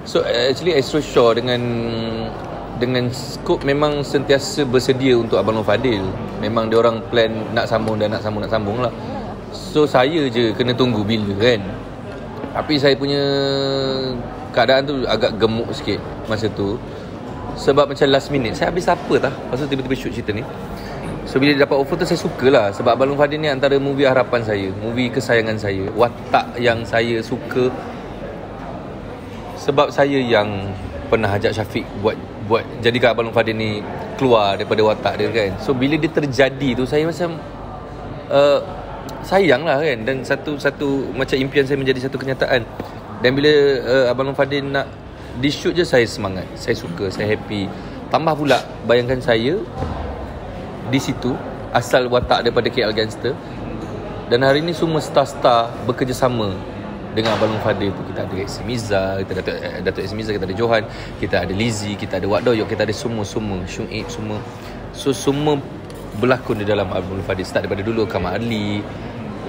So actually Astro Shaw dengan skop memang sentiasa bersedia untuk Abang Long Fadil. Memang dia orang plan nak sambung lah. So saya je kena tunggu bila kan. Tapi saya punya keadaan tu agak gemuk sikit masa tu. Sebab macam last minute, saya habis apa tah? Lepas tu tiba-tiba shoot cerita ni. So bila dapat offer tu saya sukalah. Sebab Abang Long Fadil ni antara movie harapan saya, movie kesayangan saya, watak yang saya suka. Sebab saya yang pernah ajak Syafiq buat jadikan Abang Long Fadil ni keluar daripada watak dia kan. So bila dia terjadi tu saya macam sayang lah kan. Dan satu macam impian saya menjadi satu kenyataan. Dan bila Abang Long Fadil nak di shoot je, saya semangat, saya suka, saya happy. Tambah pula bayangkan saya di situ asal watak daripada KL Gangster. Dan hari ni semua star-star bekerjasama dengan Abang Long Fadil tu. Kita ada Esi Miza, kita ada Datuk Esi Miza, kita ada Johan, kita ada Lizzie, kita ada Wak Doyok, kita ada semua Syuib semua. So semua berlakon di dalam Abang Long Fadil. Start daripada dulu Kamal Adli,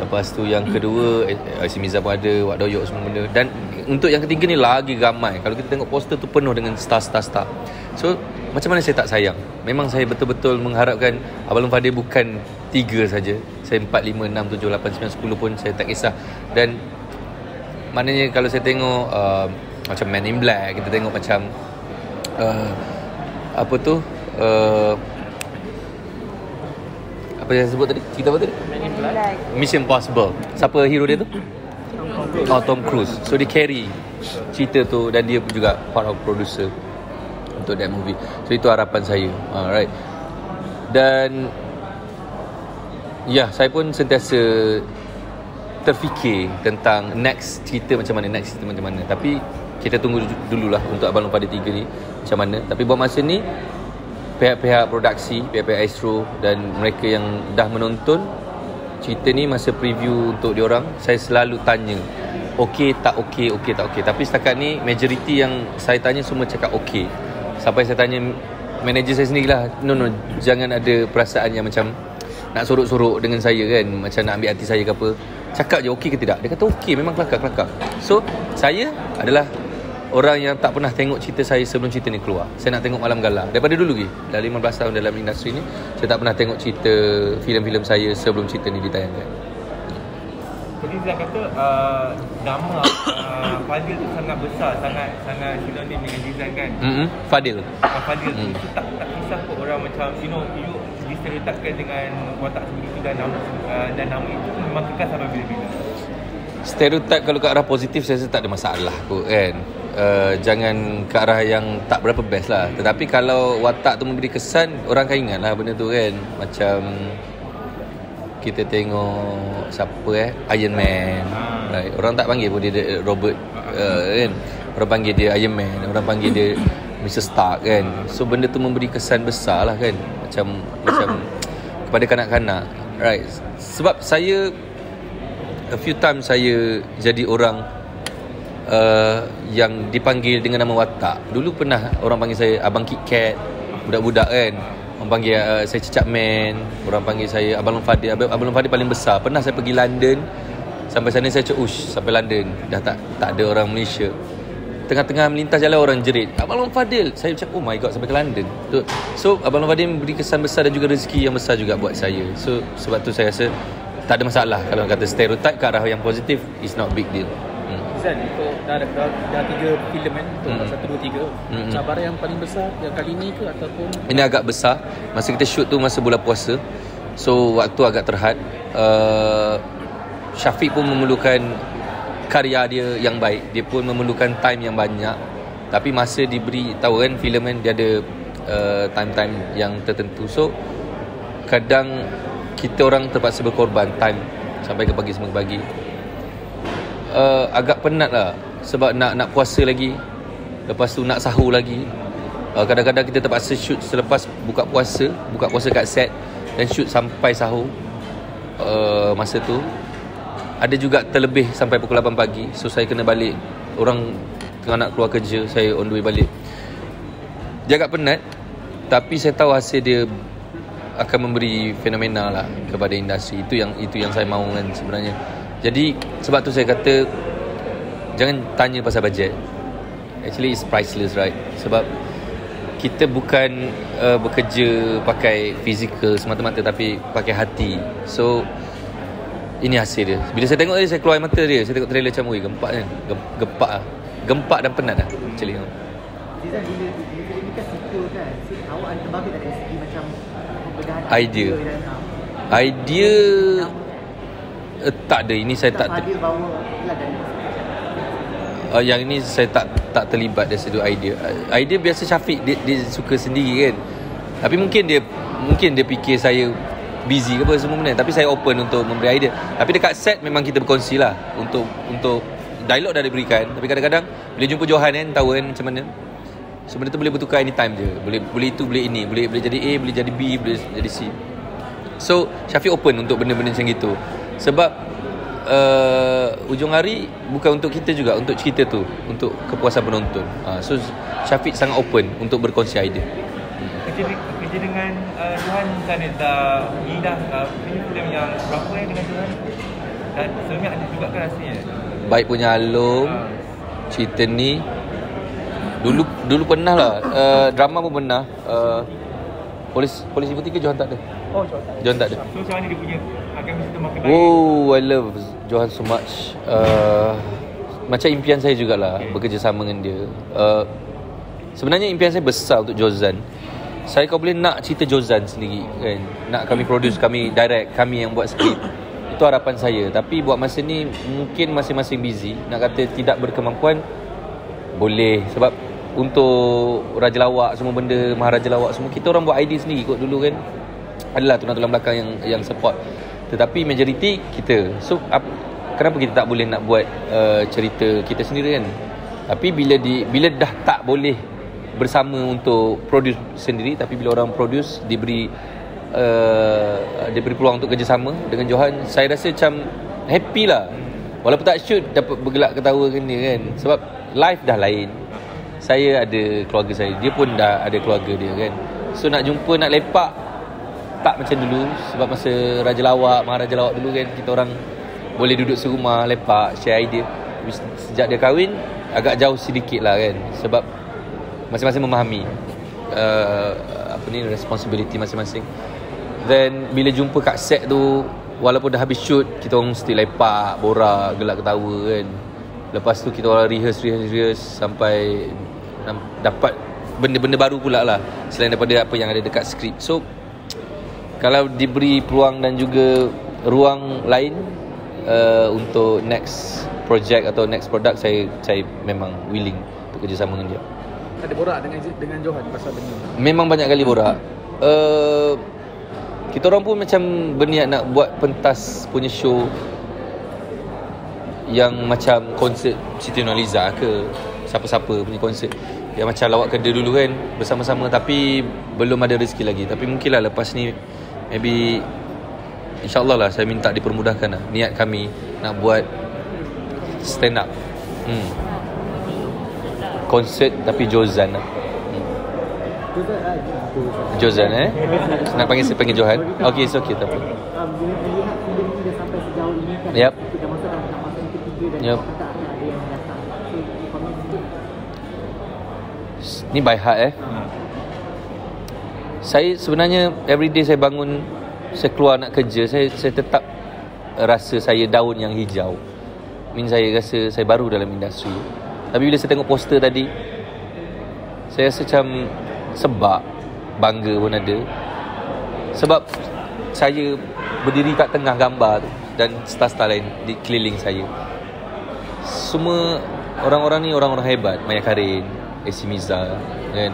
lepas tu yang kedua Esi Miza pun ada, Wak Doyok semua benda. Dan untuk yang ketiga ni lagi ramai. Kalau kita tengok poster tu penuh dengan star. So macam mana saya tak sayang? Memang saya betul-betul mengharapkan Abang Long Fadil bukan 3 saja. Saya 4, 5, 6, 7, 8, 9, 10 pun saya tak kisah. Dan maknanya kalau saya tengok macam Man in Black, kita tengok macam apa tu apa yang saya sebut tadi? Cerita apa tadi? Man in Black. Mission Impossible. Siapa hero dia tu? Tom Cruise. So dia carry cerita tu dan dia juga part of producer untuk that movie. So itu harapan saya. Alright. Dan ya, saya pun sentiasa terfikir tentang next cerita macam mana. Tapi kita tunggu dululah untuk Abang Long Fadil 3 ni macam mana. Tapi buat masa ni pihak-pihak produksi, pihak-pihak Astro dan mereka yang dah menonton cerita ni masa preview untuk diorang, saya selalu tanya okey tak okey. Tapi setakat ni majoriti yang saya tanya semua cakap okey. Sampai saya tanya manager saya sendirilah, no jangan ada perasaan yang macam nak sorok-sorok dengan saya kan, macam nak ambil hati saya ke apa. Cakap je okey ke tidak. Dia kata okey, memang kelakar. So saya adalah orang yang tak pernah tengok cerita saya sebelum cerita ni keluar. Saya nak tengok Malam Gala daripada dulu lagi. Dah 15 tahun dalam industri ni, saya tak pernah tengok cerita filem-filem saya sebelum cerita ni ditayangkan. Jadi saya kata nama Fadil tu sangat besar, sangat sinonim dengan design kan. Fadil tu tak kisah pun orang macam you distereotipkan dengan watak sebegitu dan nama itu memang kekal sampai bila-bila. Stereotip kalau ke arah positif saya rasa tak ada masalah kot kan. Jangan ke arah yang tak berapa best lah. Tetapi kalau watak tu memberi kesan, orang akan ingat lah benda tu kan. Macam kita tengok siapa Iron Man. Right. Orang tak panggil pun dia Robert kan. Orang panggil dia Iron Man, orang panggil dia Mr. Stark kan. So benda tu memberi kesan besar lah kan. Macam kepada kanak-kanak. Right. Sebab saya a few times saya jadi orang yang dipanggil dengan nama watak. Dulu pernah orang panggil saya Abang Kit Kat, budak-budak kan. Orang panggil saya Cicak Man. Orang panggil saya Abang Long Fadil. Abang Long Fadil paling besar. Pernah saya pergi London. Sampai sana saya cakap sampai London dah tak ada orang Malaysia. Tengah-tengah melintas jalan orang jerit Abang Long Fadil. Saya cakap oh my god, sampai ke London. So Abang Long Fadil memberi kesan besar dan juga rezeki yang besar juga buat saya. So sebab tu saya rasa tak ada masalah. Kalau kata stereotip ke arah yang positif, it's not big deal. Zan, untuk dah 3 filem kan, untuk 1, 2, 3. Cabaran yang paling besar yang kali ni ke ataupun ini agak besar. Masa kita shoot tu masa bulan puasa, so waktu agak terhad. Syafiq pun memerlukan karya dia yang baik. Dia pun memerlukan time yang banyak. Tapi masa diberi tahu kan, filem kan dia ada time-time yang tertentu. So kadang kita orang terpaksa berkorban time sampai ke pagi semua pagi. Agak penat lah sebab nak puasa lagi, lepas tu nak sahur lagi. Kadang-kadang kita terpaksa shoot selepas buka puasa kat set dan shoot sampai sahur. Masa tu ada juga terlebih sampai pukul 8 pagi. So saya kena balik, orang tengah nak keluar kerja, saya on the way balik. Dia agak penat, tapi saya tahu hasil dia akan memberi fenomena lah kepada industri. Itu yang saya mahu kan sebenarnya. Jadi sebab tu saya kata jangan tanya pasal bajet. actually it's priceless, right? Sebab kita bukan bekerja pakai fizikal semata-mata, tapi pakai hati. So ini hasil dia. Bila saya tengok tadi, saya keluar air mata dia. Saya tengok trailer macam, gempak kan. Gempak lah. Gempak dan penat lah actually. Zizan, bila ini kan sequel kan, awak ada terbabit dari segi macam pembedahan Idea tak ada. Ini saya tak Fadil bawa lah dari yang ini saya tak terlibat dari segi idea biasa Syafiq dia suka sendiri kan. Tapi mungkin dia fikir saya busy ke apa semua benda, tapi saya open untuk memberi idea. Tapi dekat set memang kita berkongsi lah untuk dialog dah diberikan, tapi kadang-kadang bila jumpa Johan kan, tahu kan macam mana. So benda tu boleh bertukar anytime je. Boleh itu, boleh ini, boleh jadi A, boleh jadi B, boleh jadi C. So Syafiq open untuk benda-benda macam gitu. Sebab ujung hari bukan untuk kita juga, untuk cerita tu, untuk kepuasan penonton. So Syafiq sangat open untuk berkongsi idea. Kerja dengan Johan sana dah ini film yang berapa dengan Johan? Dan sebelumnya ada juga kan rasanya? Baik punya Alung, cerita ni dulu pernah lah, drama pun pernah. Polis Ibu 3 Johan tak ada. Oh, Johan tak ada. So macam mana dia punya chemistry makin baik? Oh, I love Johan so much. Macam impian saya jugalah bekerjasama dengan dia. Sebenarnya impian saya besar untuk Jozan. Saya kalau boleh nak cerita Jozan sendiri kan. Nak kami produce, kami direct, kami yang buat skrip. Itu harapan saya. Tapi buat masa ni mungkin masing-masing busy. Nak kata tidak berkemampuan, boleh. Sebab untuk Raja Lawak, semua benda Maharaja Lawak semua, kita orang buat idea sendiri kot dulu kan. Adalah tulang-tulang belakang yang support. Tetapi majoriti kita. So kenapa kita tak boleh nak buat cerita kita sendiri kan? Tapi bila dah tak boleh bersama untuk produce sendiri, tapi bila orang produce diberi peluang untuk kerjasama dengan Johan, saya rasa macam happy lah. Walaupun tak shoot, dapat bergelak ketawa dengan dia kan. Sebab live dah lain. Saya ada keluarga saya, dia pun dah ada keluarga dia kan. So nak jumpa, nak lepak, tak macam dulu. Sebab masa Raja Lawak, Maharaja Lawak dulu kan, kita orang boleh duduk serumah, lepak, share idea. Sejak dia kahwin, agak jauh sedikit lah kan. Sebab masing-masing memahami responsibility masing-masing. Then bila jumpa kat set tu, walaupun dah habis shoot, kita orang mesti lepak, borak, gelak ketawa kan. Lepas tu kita orang rehearse sampai dapat benda-benda baru pula lah, selain daripada apa yang ada dekat skrip. So kalau diberi peluang dan juga ruang lain untuk next project atau next product, saya memang willing untuk kerjasama dengan dia. Ada borak dengan Johan pasal benda ni? Memang banyak kali borak. Kita orang pun macam berniat nak buat pentas punya show yang macam konsert Siti Nurhaliza ke siapa-siapa punya konsert, yang macam Lawak Kedah dulu kan, bersama-sama. Tapi belum ada rezeki lagi. Tapi mungkinlah lepas ni, maybe InsyaAllah lah, saya minta dipermudahkan lah. Niat kami nak buat stand up konsert tapi Jozan lah. Jozan nak panggil Johan. Okay, it's okay, tak apa. Bila melihat filem ni dah sampai sejauh ini kan, Yep. kita dah masuk dalam masa yang ketiga dan Yep. tak ada yang datang. So komen sikit. Ni by heart Saya sebenarnya everyday saya bangun, saya keluar nak kerja, saya tetap rasa saya daun yang hijau. Saya rasa saya baru dalam industri. Tapi bila saya tengok poster tadi, saya rasa macam sebab bangga pun ada. Sebab saya berdiri kat tengah gambar tu dan star-star lain di keliling saya. Semua orang-orang ni orang-orang hebat. Maya Karin, AC Miza kan.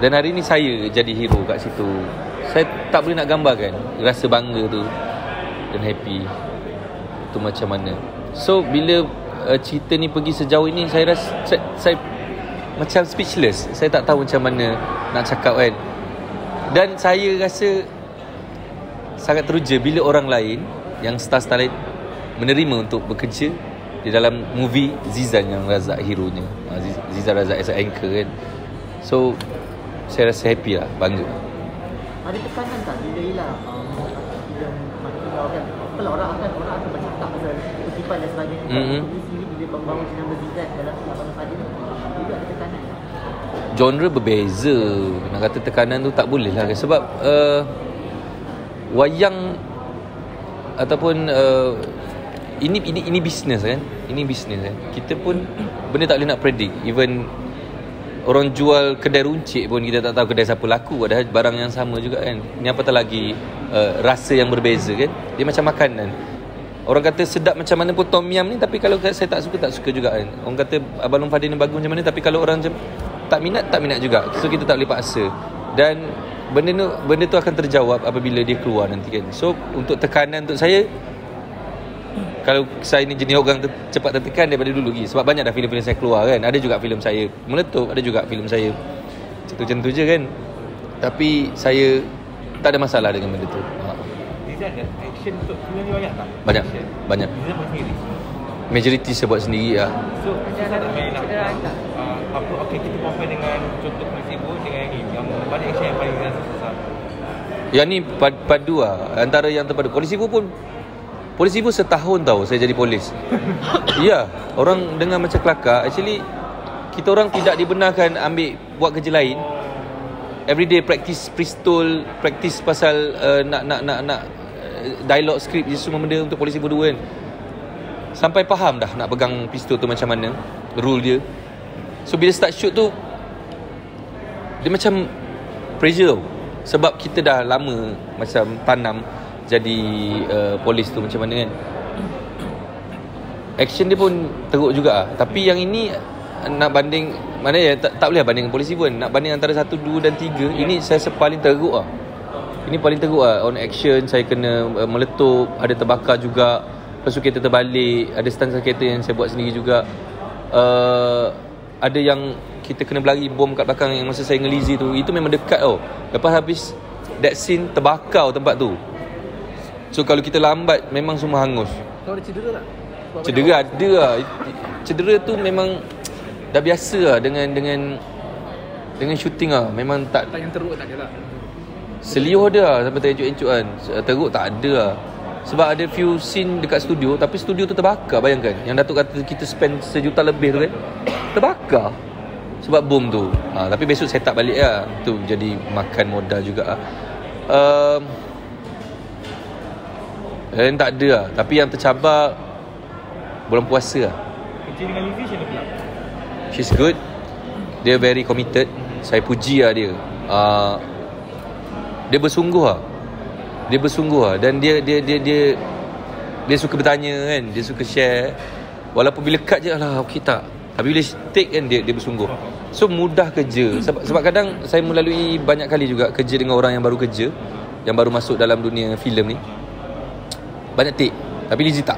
Dan hari ni saya jadi hero kat situ. Saya tak boleh nak gambarkan rasa bangga tu dan happy tu macam mana. So bila cerita ni pergi sejauh ini, saya rasa saya macam speechless. Saya tak tahu macam mana nak cakap kan. Dan saya rasa sangat teruja bila orang lain yang star-star lain menerima untuk bekerja di dalam movie Zizan yang Razak hero-nya. Zizan Razak as a anchor kan. So saya rasa happy lah, bangga. Ada tekanan tak bila ialah yang makin kan, kalau orang akan bercakap pasal kutipan dan sebagainya. Tapi sendiri bila membawa nama Zizan dalam Abang Fadil genre berbeza. Nak kata tekanan tu tak boleh lah, sebab wayang ataupun ini bisnes kan. Ini bisnes kan. Kita pun benda tak boleh nak predict. Even orang jual kedai runcit pun kita tak tahu kedai siapa laku, padahal barang yang sama juga kan. Ni apatah lagi rasa yang berbeza kan. Dia macam makanan. Orang kata sedap macam mana pun tom yum ni, tapi kalau saya tak suka juga kan. Orang kata Abang Long Fadil ni bagus macam mana, tapi kalau orang macam tak minat juga. So kita tak boleh paksa. Dan benda tu akan terjawab apabila dia keluar nanti kan. So untuk tekanan untuk saya, kalau saya ni jenis orang cepat tertekan daripada dulu lagi. Sebab banyak dah filem-filem saya keluar kan. Ada juga filem saya meletup, ada juga filem saya macam tu je kan. Tapi saya tak ada masalah dengan benda tu. Rizal ada action untuk filem ni banyak tak? Banyak. Rizal buat sendiri. Majority saya buat sendiri lah. So susah tak main nak apa, okay, kita compare dengan contoh Polisi Ibu dengan yang ni, yang mana action yang paling rasa susah? Yang ni padu lah. Antara yang terpadu, Polisi Ibu setahun tau saya jadi polis. Ya, orang dengar macam kelakar. Actually kita orang tidak dibenarkan buat kerja lain. Everyday practice pistol, practice pasal nak dialog script je, semua benda untuk Polisi Ibu 2 kan. Sampai faham dah nak pegang pistol tu macam mana, rule dia. So bila start shoot tu, dia macam pressure tau. Sebab kita dah lama macam tanam jadi polis tu macam mana kan. Action dia pun teruk juga lah. Tapi yang ini nak banding, mana ya, tak boleh banding dengan Polisi pun. Nak banding antara 1, 2 dan 3, ini saya paling teruk lah. Ini paling teruk lah. On action saya kena meletup, ada terbakar juga. Lepas tu kereta terbalik, ada stansa kereta yang saya buat sendiri juga. Ada yang kita kena berlari bom kat belakang yang masa saya ngelizi tu. Itu memang dekat tau. Lepas habis that scene, terbakar tempat tu. So kalau kita lambat, memang semua hangus. Kau ada cedera tak? Cedera ada lah. Cedera tu memang dah biasa lah dengan shooting lah. Memang tak yang teruk tak ada lah. Seliuh ada lah, sampai terencut-encut kan. Teruk tak ada lah. Sebab ada few scene dekat studio, tapi studio tu terbakar, bayangkan. Yang Datuk kata kita spend 1 juta lebih tu kan, terbakar sebab bom tu. Tapi besok set up balik lah. Tu jadi makan modal juga lah. Dan tak ada lah. Tapi yang tercabar bulan puasa lah. Kerja dengan Lizzie macam mana pula? She's good. Dia very committed. Saya puji lah dia. Dia bersungguh lah. Dan dia suka bertanya kan. Dia suka share. Walaupun bila cut je lah, okey tak. Tapi bila take kan dia bersungguh. So mudah kerja. Sebab kadang saya melalui banyak kali juga kerja dengan orang yang baru kerja, yang baru masuk dalam dunia filem ni. Banyak take. Tapi Lizzie tak.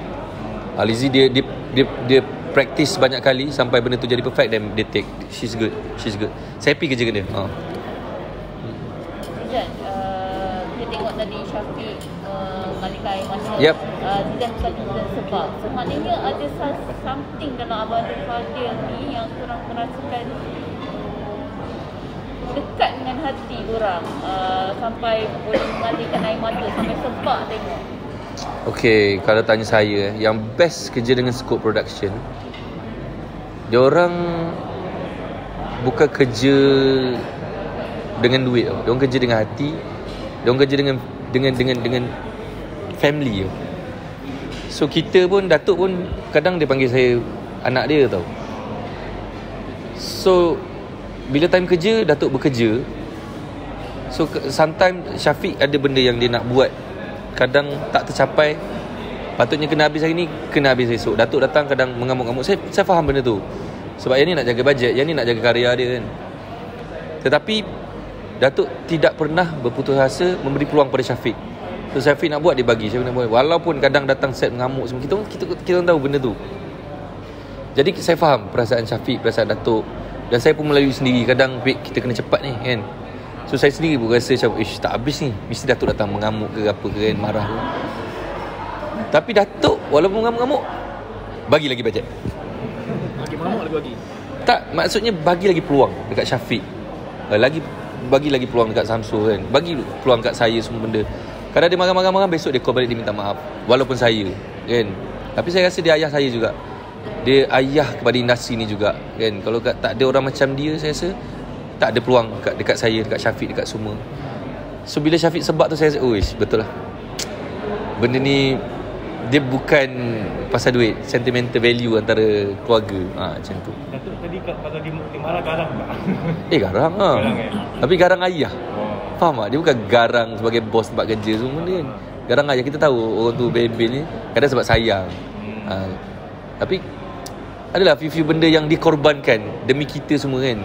Lizzie dia practice banyak kali sampai benda tu jadi perfect, dan dia take. She's good. Saya happy kerja dengan dia. Zizan, kita tengok tadi Syafiq Malika Air Mata. Yep. Zizan bukan Zizan sebab. So maknanya ada something dalam Abang Fadil ni yang korang merasakan dekat dengan hati korang, sampai boleh mengalirkan air mata, sampai sebab tengok. Okay, kalau tanya saya, yang best kerja dengan Scope Production, dia orang bukan kerja dengan duit tau. Dia orang kerja dengan hati. Dia orang kerja dengan family tau. So kita pun, Datuk pun kadang dia panggil saya anak dia tau. So bila time kerja, Datuk bekerja. So sometimes Syafiq ada benda yang dia nak buat, kadang tak tercapai. Patutnya kena habis hari ni, kena habis esok. Datuk datang kadang mengamuk-ngamuk. Saya faham benda tu. Sebab yang ni nak jaga bajet, yang ni nak jaga karya dia kan. Tetapi Datuk tidak pernah berputus asa memberi peluang pada Syafiq. So Syafiq nak buat, dia bagi. Syafiq nak buat. Walaupun kadang datang set mengamuk semua. Kita tahu benda tu. Jadi saya faham perasaan Syafiq, perasaan Datuk. Dan saya pun melalui sendiri. Kadang kita kena cepat ni kan. So saya sendiri pun rasa macam tak habis ni, mesti Datuk datang mengamuk ke apa ke kan, marah tu. Tapi Datuk walaupun mengamuk-ngamuk, bagi lagi bajet. Bagi mengamuk lagi. Tak, maksudnya bagi lagi peluang dekat Syafiq. Bagi lagi peluang dekat Samsul kan. Bagi peluang kat saya semua benda. Kadang dia marah-marah, besok dia call balik, dia minta maaf. Walaupun saya kan. Tapi saya rasa dia ayah saya juga. Dia ayah kepada industri ni juga kan. Kalau tak ada orang macam dia, saya rasa tak ada peluang dekat saya, dekat Syafiq, dekat semua. So bila Syafiq sebab tu saya betul lah, benda ni dia bukan pasal duit, sentimental value antara keluarga. Macam tu. Datuk tadi kalau dia marah garang tak? Garang lah. Tapi garang ayah. Faham tak? Dia bukan garang sebagai bos tempat kerja semua benda kan. Garang ayah, kita tahu orang tu bebel ni kadang sebab sayang. Tapi adalah few benda yang dikorbankan demi kita semua kan.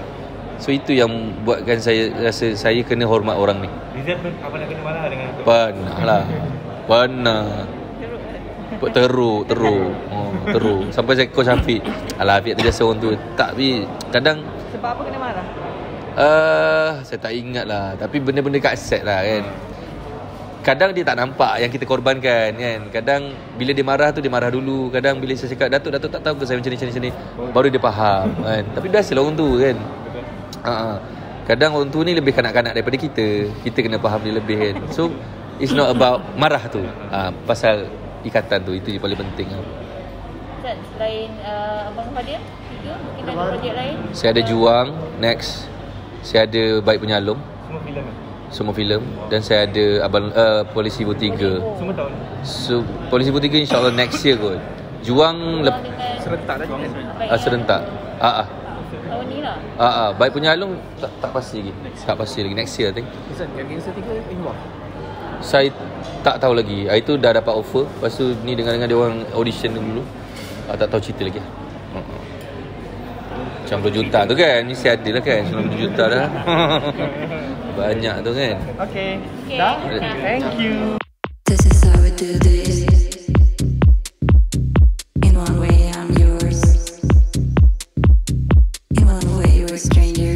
So itu yang buatkan saya rasa saya kena hormat orang ni. Rizal pun apa nak kena marah dengan tu? Pernah lah. Pernah. Teruk. Sampai saya call Syafiq. Alah, Afiq terjasa orang tu. Tak, tapi kadang Sebab apa kena marah? saya tak ingat lah. Tapi benda-benda kat set lah kan. Kadang dia tak nampak yang kita korbankan kan. Kadang bila dia marah tu, dia marah dulu. Kadang bila saya cakap, Datuk tak tahu ke saya macam ni, baru dia faham kan. Tapi biasalah orang tu kan. Kadang orang tu ni lebih kanak-kanak daripada kita. Kita kena faham dia lebih kan. So it's not about marah tu, pasal ikatan tu. Itu je paling penting lah. Ustaz, selain Abang Fadil, mungkin ada projek lain? Saya ada Juang next. Saya ada Baik Penyalum, Semua filem kan? semua filem. Dan saya ada Polisi Botiga. Semua tahun. So Polisi Botiga insyaAllah next year kot. Juang Serentak lagi kan? serentak. Tahun ni lah. Baik Penyalum tak pasti lagi. Tak pasti lagi, next year I think. Ustaz, yang Gangster 3 Inwah. Saya tak tahu lagi. Itu dah dapat offer. Lepas tu ni dengan dia orang audition dulu. Tak tahu cerita lagi. 90 juta tu kan. Mesti ada lah kan 90 juta dah. Banyak tu kan. Okay. Dah? Thank you. This is how we do this. In one way, I'm yours. In one way, you're a stranger.